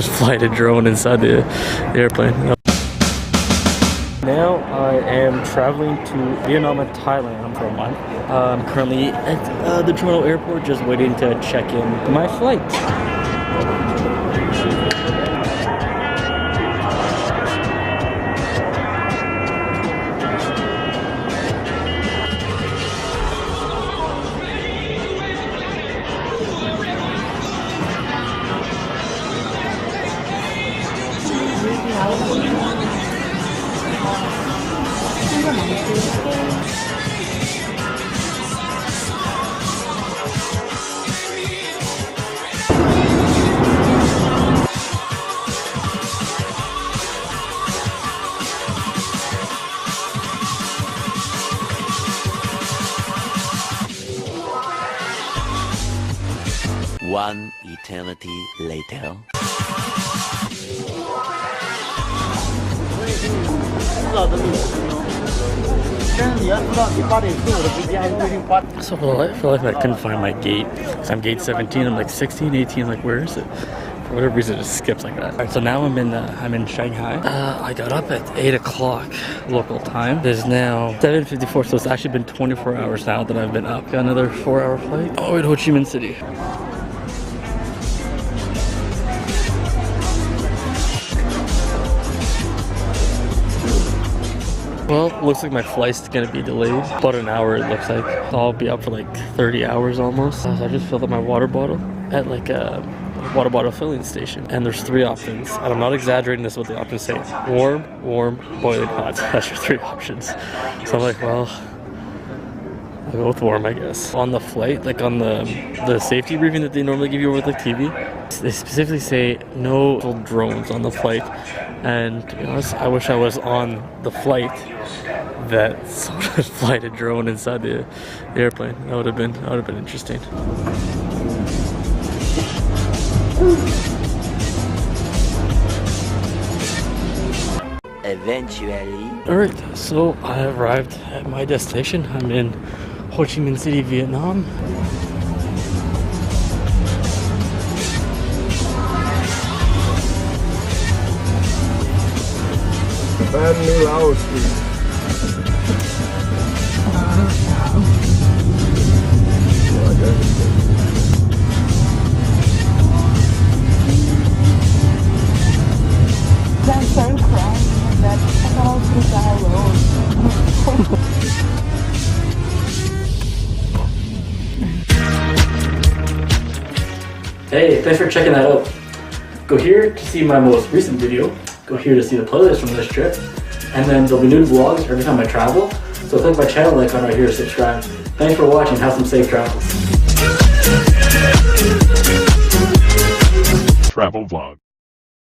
fly a drone inside the airplane. Now I am traveling to Vietnam and Thailand for a month. I'm currently at the Toronto airport just waiting to check in my flight. One eternity later. So I feel like I couldn't find my gate. So I'm gate 17. I'm like 16, 18. Like, where is it? For whatever reason, it just skips like that. All right, so now I'm in Shanghai. I got up at 8 o'clock local time. It is now 7:54, so it's actually been 24 hours now that I've been up. Got another 4-hour flight. Oh, in Ho Chi Minh City. Well, looks like my flight's gonna be delayed. About an hour, it looks like. So I'll be up for like 30 hours almost. So I just filled up my water bottle at like a water bottle filling station. And there's 3 options. And I'm not exaggerating, this is what the options say. Warm, warm, boiling hot. That's your 3 options. So I'm like, well, I'll go with warm, I guess. On the flight, like on the safety briefing that they normally give you over the TV, they specifically say no drones on the flight. And to be honest, I wish I was on the flight that someone would fly a drone inside the airplane. That would have been interesting. Eventually. Alright, so I arrived at my destination. I'm in Ho Chi Minh City, Vietnam. Brand new Lao Street. Then started crying that I thought I was gonna die alone. Hey, thanks for checking that out. Go here to see my most recent video. Go here to see the playlist from this trip. And then there'll be new vlogs every time I travel. So click my channel icon right here to subscribe. Thanks for watching. Have some safe travels. Travel vlog.